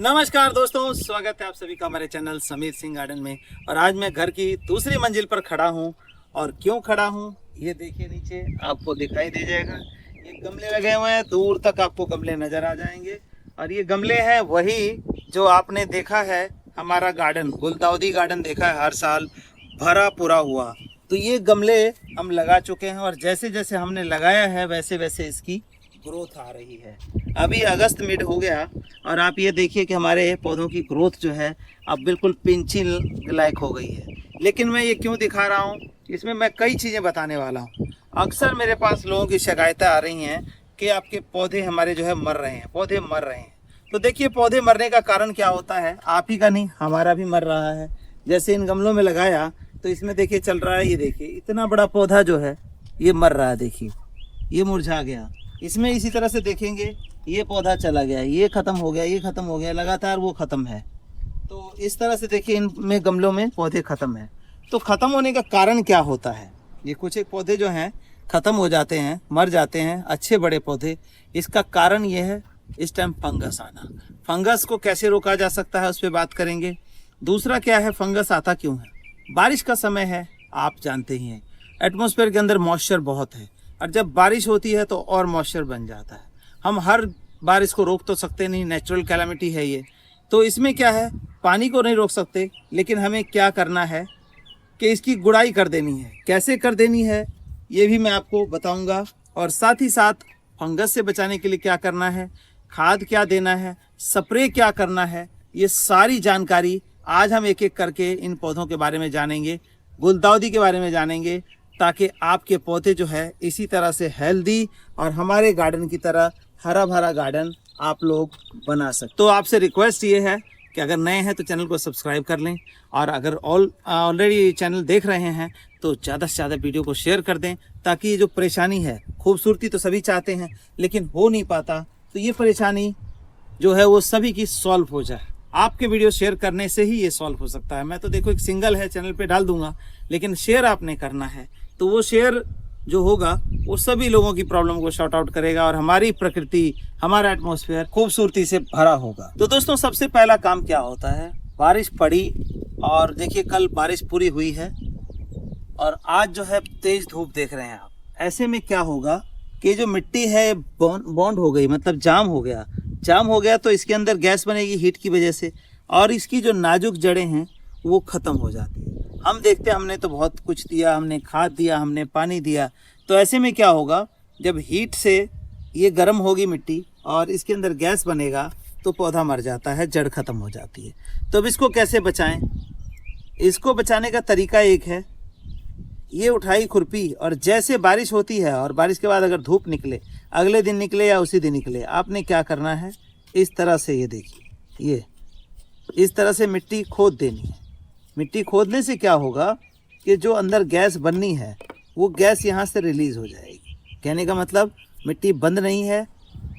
नमस्कार दोस्तों, स्वागत है आप सभी का हमारे चैनल समीर सिंह गार्डन में। और आज मैं घर की दूसरी मंजिल पर खड़ा हूं। और क्यों खड़ा हूं ये देखिए, नीचे आपको दिखाई दे जाएगा। ये गमले लगे हुए हैं, दूर तक आपको गमले नजर आ जाएंगे। और ये गमले हैं वही जो आपने देखा है, हमारा गार्डन गुलदाउदी गार्डन देखा है हर साल भरा पूरा हुआ। तो ये गमले हम लगा चुके हैं और जैसे जैसे हमने लगाया है वैसे वैसे इसकी ग्रोथ आ रही है। अभी अगस्त मिड हो गया और आप ये देखिए कि हमारे पौधों की ग्रोथ जो है अब बिल्कुल पिंचिंग लायक हो गई है। लेकिन मैं ये क्यों दिखा रहा हूँ, इसमें मैं कई चीज़ें बताने वाला हूँ। अक्सर मेरे पास लोगों की शिकायतें आ रही हैं कि आपके पौधे हमारे जो है मर रहे हैं, पौधे मर रहे हैं। तो देखिए, पौधे मरने का कारण क्या होता है, आप ही का नहीं हमारा भी मर रहा है। जैसे इन गमलों में लगाया तो इसमें देखिए चल रहा है, ये देखिए इतना बड़ा पौधा जो है ये मर रहा है। देखिए ये मुरझा गया। इसमें इसी तरह से देखेंगे, ये पौधा चला गया, ये ख़त्म हो गया, ये ख़त्म हो गया, लगातार वो ख़त्म है। तो इस तरह से देखिए इनमें गमलों में पौधे ख़त्म हैं। तो ख़त्म होने का कारण क्या होता है, ये कुछ एक पौधे जो हैं ख़त्म हो जाते हैं, मर जाते हैं, अच्छे बड़े पौधे। इसका कारण ये है इस टाइम फंगस आना। फंगस को कैसे रोका जा सकता है उस पर बात करेंगे। दूसरा क्या है, फंगस आता क्यों है। बारिश का समय है, आप जानते ही हैं एटमॉस्फेयर के अंदर मॉइस्चर बहुत है और जब बारिश होती है तो और मॉइस्चर बन जाता है। हम हर बारिश को रोक तो सकते नहीं, नेचुरल कैलामिटी है ये। तो इसमें क्या है, पानी को नहीं रोक सकते, लेकिन हमें क्या करना है कि इसकी गुड़ाई कर देनी है। कैसे कर देनी है ये भी मैं आपको बताऊंगा। और साथ ही साथ फंगस से बचाने के लिए क्या करना है, खाद क्या देना है, स्प्रे क्या करना है, ये सारी जानकारी आज हम एक एक करके इन पौधों के बारे में जानेंगे, गुलदाउदी के बारे में जानेंगे, ताकि आपके पौधे जो है इसी तरह से हेल्दी और हमारे गार्डन की तरह हरा भरा गार्डन आप लोग बना सकते। तो आपसे रिक्वेस्ट ये है कि अगर नए हैं तो चैनल को सब्सक्राइब कर लें, और अगर ऑलरेडी चैनल देख रहे हैं तो ज़्यादा से ज़्यादा वीडियो को शेयर कर दें, ताकि ये जो परेशानी है, खूबसूरती तो सभी चाहते हैं लेकिन हो नहीं पाता, तो ये परेशानी जो है वो सभी की सॉल्व हो जाए। आपके वीडियो शेयर करने से ही ये सॉल्व हो सकता है। मैं तो देखो एक सिंगल है चैनल पे डाल दूंगा, लेकिन शेयर आपने करना है। तो वो शेयर जो होगा वो सभी लोगों की प्रॉब्लम को शॉर्ट आउट करेगा और हमारी प्रकृति, हमारा एटमॉस्फेयर खूबसूरती से भरा होगा। तो दोस्तों, सबसे पहला काम क्या होता है, बारिश पड़ी और देखिए कल बारिश पूरी हुई है और आज जो है तेज धूप देख रहे हैं आप। ऐसे में क्या होगा कि जो मिट्टी है बॉन्ड हो गई, मतलब जाम हो गया। जाम हो गया तो इसके अंदर गैस बनेगी हीट की वजह से, और इसकी जो नाजुक जड़ें हैं वो ख़त्म हो जाती है। हम देखते हैं हमने तो बहुत कुछ दिया, हमने खाद दिया, हमने पानी दिया, तो ऐसे में क्या होगा, जब हीट से ये गर्म होगी मिट्टी और इसके अंदर गैस बनेगा तो पौधा मर जाता है, जड़ ख़त्म हो जाती है। तो अब इसको कैसे बचाएं, इसको बचाने का तरीका एक है, ये उठाई खुरपी और जैसे बारिश होती है और बारिश के बाद अगर धूप निकले, अगले दिन निकले या उसी दिन निकले, आपने क्या करना है, इस तरह से ये देखिए, ये इस तरह से मिट्टी खोद देनी है। मिट्टी खोदने से क्या होगा कि जो अंदर गैस बननी है वो गैस यहाँ से रिलीज़ हो जाएगी। कहने का मतलब मिट्टी बंद नहीं है।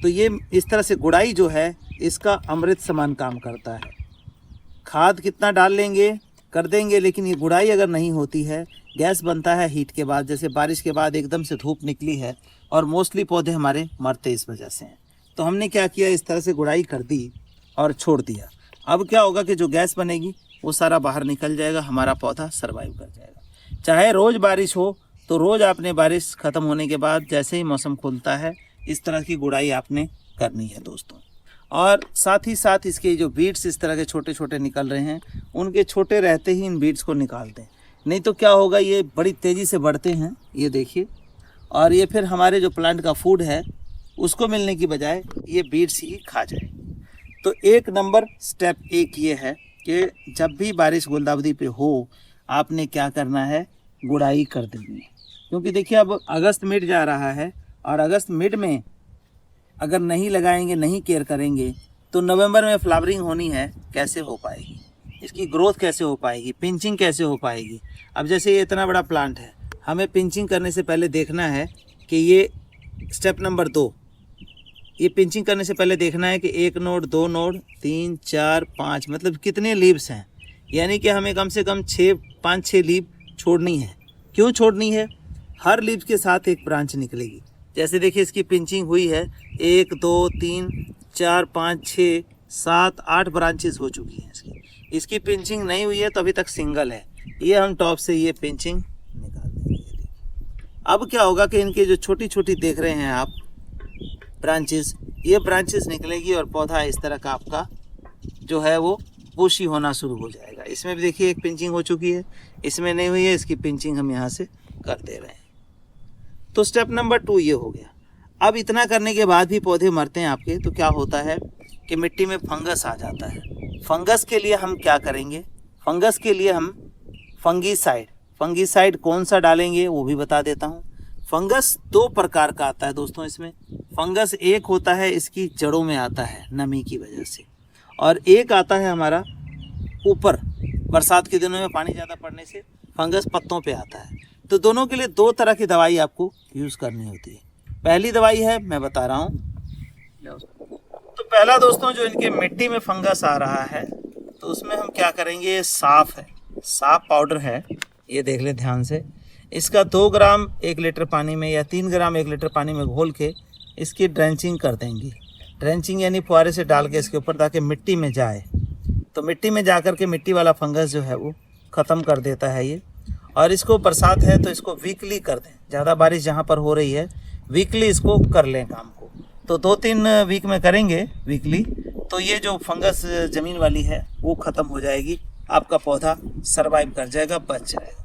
तो ये इस तरह से गुड़ाई जो है इसका अमृत समान काम करता है। खाद कितना डाल लेंगे कर देंगे, लेकिन ये गुड़ाई अगर नहीं होती है, गैस बनता है हीट के बाद, जैसे बारिश के बाद एकदम से धूप निकली है और मोस्टली पौधे हमारे मरते इस वजह से हैं। तो हमने क्या किया, इस तरह से गुड़ाई कर दी और छोड़ दिया। अब क्या होगा कि जो गैस बनेगी वो सारा बाहर निकल जाएगा, हमारा पौधा सर्वाइव कर जाएगा। चाहे रोज़ बारिश हो तो रोज़ आपने बारिश ख़त्म होने के बाद जैसे ही मौसम खुलता है इस तरह की गुड़ाई आपने करनी है दोस्तों। और साथ ही साथ इसके जो बीड्स इस तरह के छोटे छोटे निकल रहे हैं, उनके छोटे रहते ही इन बीड्स को निकाल दें, नहीं तो क्या होगा, ये बड़ी तेज़ी से बढ़ते हैं, ये देखिए, और ये फिर हमारे जो प्लांट का फूड है उसको मिलने की बजाय ये बीड्स ही खा जाए। तो एक नंबर स्टेप एक ये है कि जब भी बारिश गुलदाउदी पे हो, आपने क्या करना है, गुड़ाई कर देनी है। क्योंकि देखिए अब अगस्त मिड जा रहा है और अगस्त मिड में अगर नहीं लगाएंगे, नहीं केयर करेंगे, तो नवंबर में फ्लावरिंग होनी है, कैसे हो पाएगी, इसकी ग्रोथ कैसे हो पाएगी, पिंचिंग कैसे हो पाएगी। अब जैसे ये इतना बड़ा प्लांट है, हमें पिंचिंग करने से पहले देखना है कि ये स्टेप नंबर 2, ये पिंचिंग करने से पहले देखना है कि 1 नोड 2 नोड 3 4 5 मतलब कितने लीव्स हैं। यानी कि हमें कम से कम 5-6 लीव छोड़नी है। क्यों छोड़नी है, हर लीव के साथ एक ब्रांच निकलेगी। जैसे देखिए इसकी पिंचिंग हुई है, 1 2 3 4 5 6 7-8 ब्रांचेस हो चुकी हैं इसकी पिंचिंग नहीं हुई है तो अभी तक सिंगल है। ये हम टॉप से ये पिंचिंग निकाल देंगे। अब क्या होगा कि इनके जो छोटी छोटी देख रहे हैं आप ब्रांचेस, ये ब्रांचेस निकलेगी और पौधा इस तरह का आपका जो है वो बुशी होना शुरू हो जाएगा। इसमें भी देखिए एक पिंचिंग हो चुकी है, इसमें नहीं हुई है, इसकी पिंचिंग हम यहाँ से कर दे रहे हैं। तो स्टेप नंबर 2 ये हो गया। अब इतना करने के बाद भी पौधे मरते हैं आपके, तो क्या होता है कि मिट्टी में फंगस आ जाता है। फंगस के लिए हम क्या करेंगे, फंगस के लिए हम फंगीसाइड कौन सा डालेंगे वो भी बता देता हूँ। फंगस 2 प्रकार का आता है दोस्तों इसमें। फंगस एक होता है इसकी जड़ों में आता है नमी की वजह से, और एक आता है हमारा ऊपर, बरसात के दिनों में पानी ज़्यादा पड़ने से फंगस पत्तों पे आता है। तो दोनों के लिए 2 तरह की दवाई आपको यूज़ करनी होती है। पहली दवाई है मैं बता रहा हूँ। तो पहला दोस्तों जो इनके मिट्टी में फंगस आ रहा है तो उसमें हम क्या करेंगे, ये साफ पाउडर है, ये देख ले ध्यान से। इसका 2 ग्राम 1 लीटर पानी में या 3 ग्राम 1 लीटर पानी में घोल के इसकी ड्रेंचिंग कर देंगे। ड्रेंचिंग यानी फुहारे से डाल के इसके ऊपर ताकि मिट्टी में जाए, तो मिट्टी में जा कर के मिट्टी वाला फंगस जो है वो ख़त्म कर देता है ये। और इसको बरसात है तो इसको वीकली कर दें, ज़्यादा बारिश जहाँ पर हो रही है वीकली इसको कर लें काम को। तो 2-3 वीक में करेंगे वीकली, तो ये जो फंगस ज़मीन वाली है वो ख़त्म हो जाएगी, आपका पौधा सरवाइव कर जाएगा, बच जाएगा।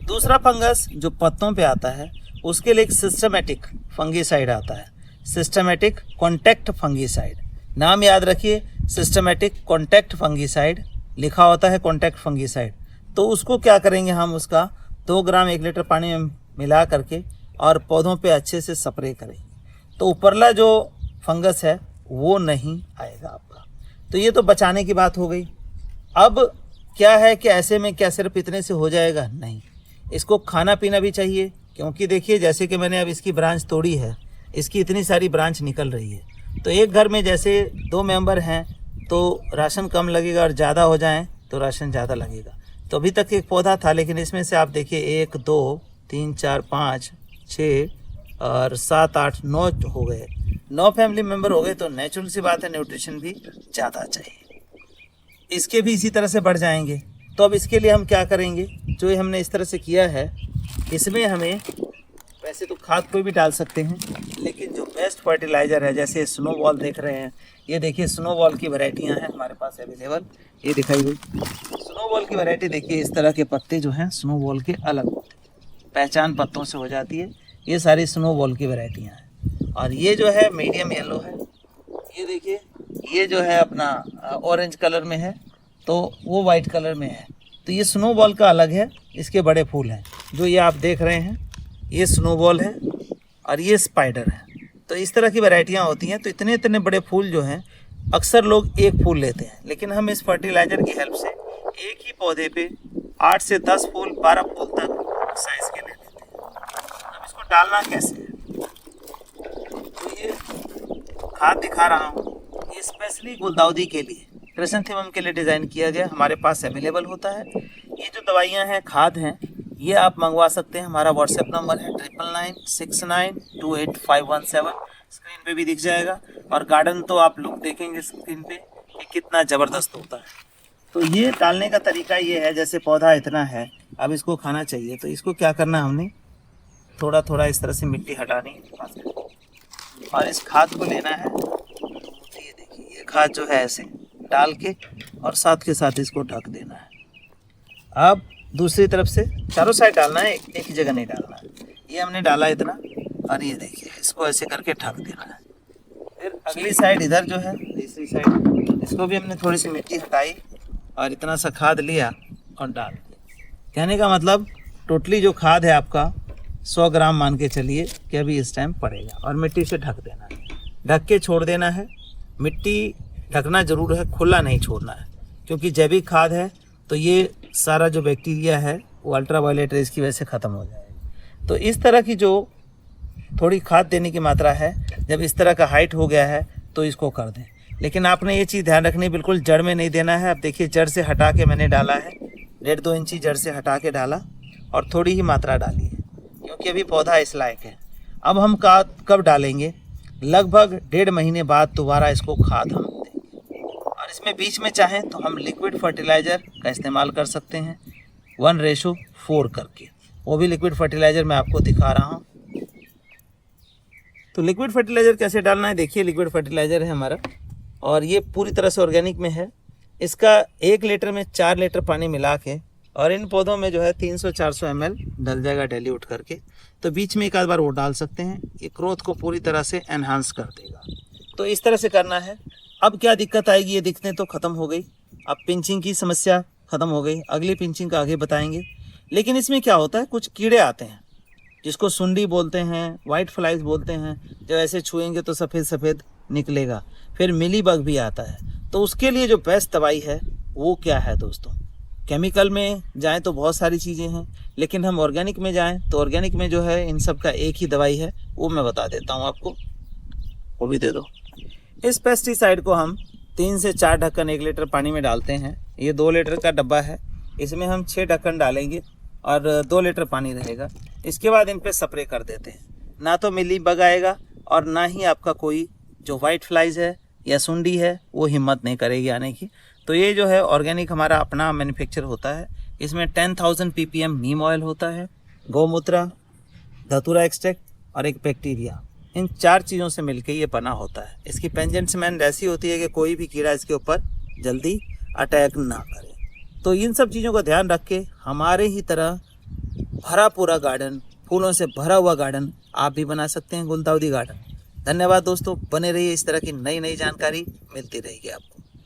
दूसरा फंगस जो पत्तों पे आता है उसके लिए एक सिस्टमेटिक फंगीसाइड आता है, सिस्टमेटिक कॉन्टैक्ट फंगीसाइड। नाम याद रखिए, सिस्टमेटिक कॉन्टैक्ट फंगीसाइड लिखा होता है, कॉन्टैक्ट फंगीसाइड। तो उसको क्या करेंगे हम, उसका 2 ग्राम 1 लीटर पानी में मिला करके और पौधों पे अच्छे से स्प्रे करेंगे, तो ऊपरला जो फंगस है वो नहीं आएगा आपका। तो ये तो बचाने की बात हो गई। अब क्या है कि ऐसे में क्या सिर्फ इतने से हो जाएगा, नहीं, इसको खाना पीना भी चाहिए। क्योंकि देखिए जैसे कि मैंने अब इसकी ब्रांच तोड़ी है, इसकी इतनी सारी ब्रांच निकल रही है, तो एक घर में जैसे 2 मेंबर हैं तो राशन कम लगेगा, और ज़्यादा हो जाएं तो राशन ज़्यादा लगेगा। तो अभी तक एक पौधा था, लेकिन इसमें से आप देखिए 1 2 3 4 5 6 और 7 8 9 हो गए, 9 फैमिली मेम्बर हो गए। तो नेचुरल सी बात है, न्यूट्रिशन भी ज़्यादा चाहिए, इसके भी इसी तरह से बढ़ जाएंगे। तो अब इसके लिए हम क्या करेंगे, जो ये हमने इस तरह से किया है, इसमें हमें वैसे तो खाद कोई भी डाल सकते हैं, लेकिन जो बेस्ट फर्टिलाइज़र है, जैसे स्नो बॉल देख रहे हैं, ये देखिए स्नो बॉल की वैरायटियाँ हैं हमारे पास अवेलेबल, ये दिखाई हुई स्नो बॉल की वैरायटी। देखिए इस तरह के पत्ते जो हैं स्नो बॉल के अलग होते हैं, पहचान पत्तों से हो जाती है। ये सारी स्नो बॉल की वैरायटियाँ हैं। और ये जो है मीडियम येलो है, ये देखिए ये जो है अपना ऑरेंज कलर में है, तो वो वाइट कलर में है। तो ये स्नो बॉल का अलग है, इसके बड़े फूल हैं। जो ये आप देख रहे हैं ये स्नो बॉल है और ये स्पाइडर है। तो इस तरह की वैरायटियाँ होती हैं। तो इतने इतने बड़े फूल जो हैं, अक्सर लोग एक फूल लेते हैं, लेकिन हम इस फर्टिलाइज़र की हेल्प से एक ही पौधे पे 8 से 10 फूल 12 फूल तक साइज़ के ले लेते हैं। अब इसको डालना कैसे है, तो ये खाद दिखा रहा हूँ, ये स्पेशली गुलदाउदी के लिए, क्रिसैंथेमम के लिए डिज़ाइन किया गया, हमारे पास अवेलेबल होता है। ये जो दवाइयाँ हैं, खाद हैं, ये आप मंगवा सकते हैं। हमारा व्हाट्सएप नंबर है 9996928517, स्क्रीन पे भी दिख जाएगा। और गार्डन तो आप लोग देखेंगे स्क्रीन पे कि कितना ज़बरदस्त होता है। तो ये डालने का तरीका ये है, जैसे पौधा इतना है, अब इसको खाना चाहिए, तो इसको क्या करना, हमने थोड़ा थोड़ा इस तरह से मिट्टी हटानी और इस खाद को लेना है। ये देखिए ये खाद जो है ऐसे डाल के और साथ के साथ इसको ढक देना है। अब दूसरी तरफ से चारों साइड डालना है, एक ही जगह नहीं डालना है। ये हमने डाला इतना, और ये देखिए इसको ऐसे करके ढक देना है। फिर अगली साइड इधर जो है, तीसरी साइड, इसको भी हमने थोड़ी सी मिट्टी हटाई और इतना सा खाद लिया और डाल दिया। कहने का मतलब टोटली जो खाद है आपका 100 ग्राम मान के चलिए कि अभी इस टाइम पड़ेगा, और मिट्टी से ढक देना है, ढक के छोड़ देना है। मिट्टी ढकना ज़रूर है, खुला नहीं छोड़ना है, क्योंकि जैविक खाद है तो ये सारा जो बैक्टीरिया है वो अल्ट्रावायलेट रेज की वजह से ख़त्म हो जाएगा। तो इस तरह की जो थोड़ी खाद देने की मात्रा है, जब इस तरह का हाइट हो गया है तो इसको कर दें। लेकिन आपने ये चीज़ ध्यान रखनी, बिल्कुल जड़ में नहीं देना है। अब देखिए जड़ से हटा के मैंने डाला है, 1.5-2 इंची जड़ से हटा के डाला, और थोड़ी ही मात्रा डाली है, क्योंकि अभी पौधा इस लायक है। अब हम खाद कब डालेंगे, लगभग 1.5 महीने बाद दोबारा इसको खाद हम और इसमें बीच में चाहें तो हम लिक्विड फर्टिलाइज़र का इस्तेमाल कर सकते हैं 1:4 करके, वो भी लिक्विड फर्टिलाइज़र मैं आपको दिखा रहा हूँ। तो लिक्विड फर्टिलाइज़र कैसे डालना है, देखिए लिक्विड फर्टिलाइज़र है हमारा और ये पूरी तरह से ऑर्गेनिक में है। इसका 1 लीटर में 4 लीटर पानी मिला के और इन पौधों में जो है 300-400 ml डल जाएगा डाइल्यूट करके। तो बीच में एक आध बार वो डाल सकते हैं, ये ग्रोथ को पूरी तरह से एनहांस कर देगा। तो इस तरह से करना है। अब क्या दिक्कत आएगी, ये दिक्कतें तो ख़त्म हो गई, अब पिंचिंग की समस्या ख़त्म हो गई, अगली पिंचिंग का आगे बताएंगे। लेकिन इसमें क्या होता है, कुछ कीड़े आते हैं जिसको सुंडी बोलते हैं, वाइट फ्लाइज बोलते हैं, जो ऐसे छुएंगे तो सफ़ेद सफ़ेद निकलेगा। फिर मिली बग भी आता है। तो उसके लिए जो बेस्ट दवाई है वो क्या है दोस्तों, केमिकल में जाएं तो बहुत सारी चीज़ें हैं, लेकिन हम ऑर्गेनिक में जाएं तो ऑर्गेनिक में जो है इन सब का एक ही दवाई है, वो मैं बता देता हूं आपको, वो भी दे दो। इस पेस्टिसाइड को हम 3 से 4 ढक्कन 1 लीटर पानी में डालते हैं। ये 2 लीटर का डब्बा है, इसमें हम 6 ढक्कन डालेंगे और 2 लीटर पानी रहेगा। इसके बाद इन पर स्प्रे कर देते हैं, ना तो मिली बग आएगा और ना ही आपका कोई जो वाइट फ्लाइज है या सुंडी है वो हिम्मत नहीं करेगी आने की। तो ये जो है ऑर्गेनिक हमारा अपना मैन्युफैक्चर होता है। इसमें 10,000 ppm नीम ऑयल होता है, गौमूत्र, धतूरा एक्सट्रैक्ट और एक बैक्टीरिया, इन 4 चीज़ों से मिलकर ये बना होता है। इसकी पेंजेंटमेंट ऐसी होती है कि कोई भी कीड़ा इसके ऊपर जल्दी अटैक ना करे। तो इन सब चीज़ों का ध्यान रख के हमारे ही तरह भरा पूरा गार्डन, फूलों से भरा हुआ गार्डन आप भी बना सकते हैं, गुलदाउदी गार्डन। धन्यवाद दोस्तों, बने रहिए, इस तरह की नई नई जानकारी मिलती रहेगी आपको।